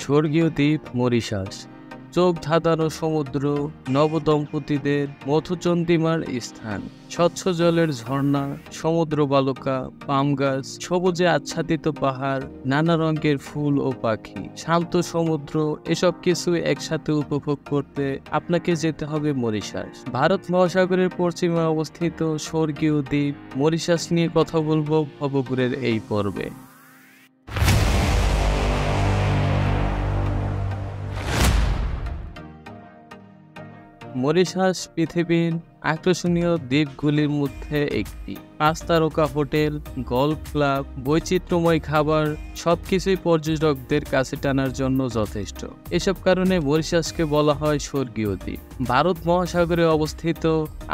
স্বর্গীয় দ্বীপ মরিশাস, চোখ ধাঁধানো সমুদ্র, নবদম্পতিদের মধুচন্দ্রিমার স্থান, স্বচ্ছ জলের ঝর্ণা, সমুদ্র বালুকা, পাম গাছ, সবুজে আচ্ছাদিত পাহাড়, নানা রঙের ফুল ও পাখি, শান্ত সমুদ্র, এসব কিছু একসাথে উপভোগ করতে আপনাকে যেতে হবে মরিশাস। ভারত মহাসাগরের পশ্চিমে অবস্থিত স্বর্গীয় দ্বীপ মরিশাস নিয়ে কথা বলবো ভবঘুরের এই পর্বে। মরিশাস পৃথিবীর আকর্ষণীয় দ্বীপগুলির মধ্যে একটি। 5 তারকা হোটেল, গল্ফ ক্লাব, বৈচিত্র্যময় খাবার সবকিছুই পর্যটকদের কাছে টানার জন্য যথেষ্ট। এসব কারণে মরিশাসকে বলা হয় স্বর্গীয় দ্বীপ। ভারত মহাসাগরে অবস্থিত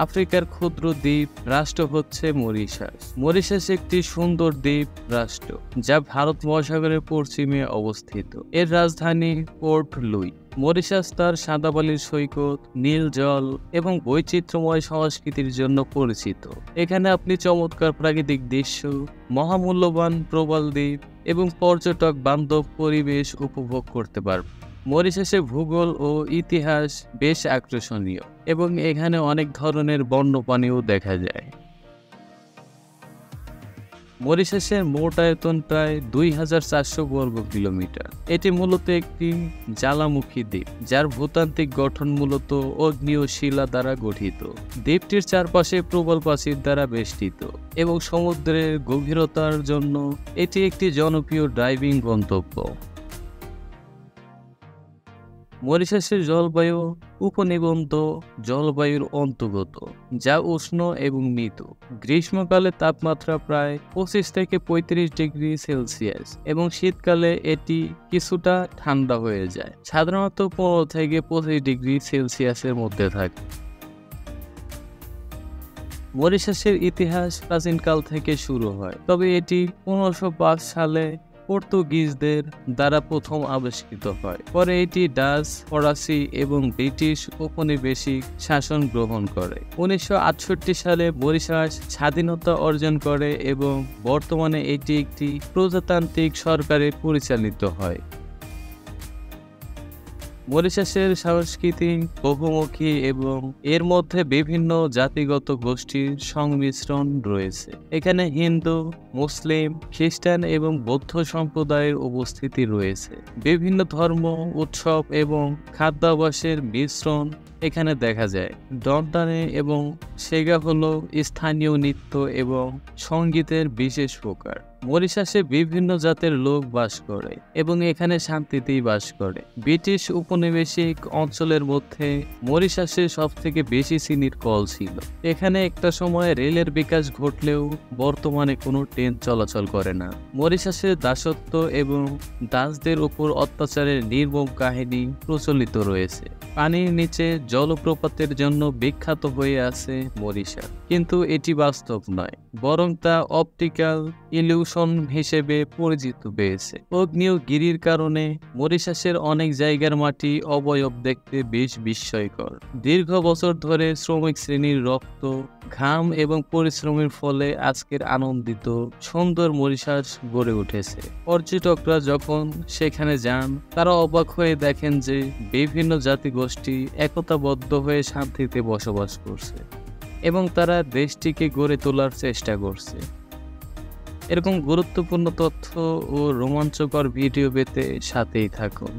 আফ্রিকার ক্ষুদ্র দ্বীপ রাষ্ট্র হচ্ছে মরিশাস। মরিশাস একটি সুন্দর দ্বীপ রাষ্ট্র যা ভারত মহাসাগরের পশ্চিমে অবস্থিত। এর রাজধানী পোর্ট লুই। মরিশাস তার সাদা বালির সৈকত, নীল জল এবং বৈচিত্র্যময় সংস্কৃতির জন্য পরিচিত। এখানে আপনি চমৎকার প্রাকৃতিক দৃশ্য, মহামূল্যবান প্রবাল দ্বীপ এবং পর্যটক বান্ধব পরিবেশ উপভোগ করতে পারবেন। মরিশাসের ভূগোল ও ইতিহাস বেশ আকর্ষণীয় এবং এখানে অনেক ধরনের বন্যপ্রাণীও দেখা যায়। মরিশাসের মোট আয়তন প্রায় 2400 বর্গ কিলোমিটার। এটি মূলত একটি জ্বালামুখী দ্বীপ যার ভূতাত্ত্বিক গঠন মূলত আগ্নেয় শিলা দ্বারা গঠিত। দ্বীপটির চারপাশে প্রবল প্রাচীর দ্বারা বেষ্টিত এবং সমুদ্রের গভীরতার জন্য এটি একটি জনপ্রিয় ড্রাইভিং গন্তব্য। মরিশাসের জলবায়ু উপনিবদ্ধ জলবায়ুর অন্তর্গত, যা উষ্ণ এবং মৃদু। গ্রীষ্মকালে তাপমাত্রা প্রায় 25 থেকে 35 ডিগ্রি সেলসিয়াস এবং শীতকালে এটি কিছুটা ঠান্ডা হয়ে যায়, সাধারণত 15 থেকে 25 ডিগ্রি সেলসিয়াসের মধ্যে থাকে। মরিশাসের ইতিহাস প্রাচীনকাল থেকে শুরু হয়, তবে এটি 1505 সালে পর্তুগিজদের দ্বারা প্রথম আবিষ্কৃত হয়। পরে এটি ডাচ, ফরাসি এবং ব্রিটিশ উপনিবেশিক শাসন গ্রহণ করে। 1968 সালে মরিশাস স্বাধীনতা অর্জন করে এবং বর্তমানে এটি একটি প্রজাতান্ত্রিক সরকারে পরিচালিত হয়। মরিশাসের সংস্কৃতি বহুমুখী এবং এর মধ্যে বিভিন্ন জাতিগত গোষ্ঠীর সংমিশ্রণ রয়েছে। এখানে হিন্দু, মুসলিম, খ্রিস্টান এবং বৌদ্ধ সম্প্রদায়ের উপস্থিতি রয়েছে। বিভিন্ন ধর্ম, উৎসব এবং খাদ্যাভ্যাসের মিশ্রণ এখানে দেখা যায়। ডনটানে এবং সেগা হলো স্থানীয় নৃত্য এবং সঙ্গীতের বিশেষ প্রকার। মরিশাসে বিভিন্ন জাতের লোক বাস করে এবং এখানে শান্তিতেই বাস করে। ব্রিটিশ উপনিবেশিক অঞ্চলের মধ্যে মরিশাসে সবথেকে বেশি চিনির কল ছিল। এখানে একটা সময় রেলের বিকাশ ঘটলেও বর্তমানে কোনো ট্রেন চলাচল করে না। মরিশাসের দাসত্ব এবং দাসদের উপর অত্যাচারের নির্মম কাহিনী প্রচলিত রয়েছে। পানির নিচে জলপ্রপাতের জন্য বিখ্যাত হয়ে আছে মরিশাস, কিন্তু এটি বাস্তব নয়, বরং তা অপটিক্যাল ইলিউশন হিসেবে পরিচিত পেয়েছে। আগ্নেয়গিরির কারণে মরিশাসের অনেক জায়গার মাটি অবয়ব দেখতে বেশ বিস্ময়কর। দীর্ঘ বছর ধরে শ্রমিক শ্রেণীর রক্ত, ঘাম এবং পরিশ্রমের ফলে আজকের আনন্দিত সুন্দর মরিশাস গড়ে উঠেছে। পর্যটকরা যখন সেখানে যান তারা অবাক হয়ে দেখেন যে বিভিন্ন জাতিগোষ্ঠী একতাবদ্ধ হয়ে শান্তিতে বসবাস করছে এবং তারা দেশটিকে গড়ে তোলার চেষ্টা করছে। এরকম গুরুত্বপূর্ণ তথ্য ও রোমাঞ্চকর ভিডিও পেতে সাথেই থাকুন।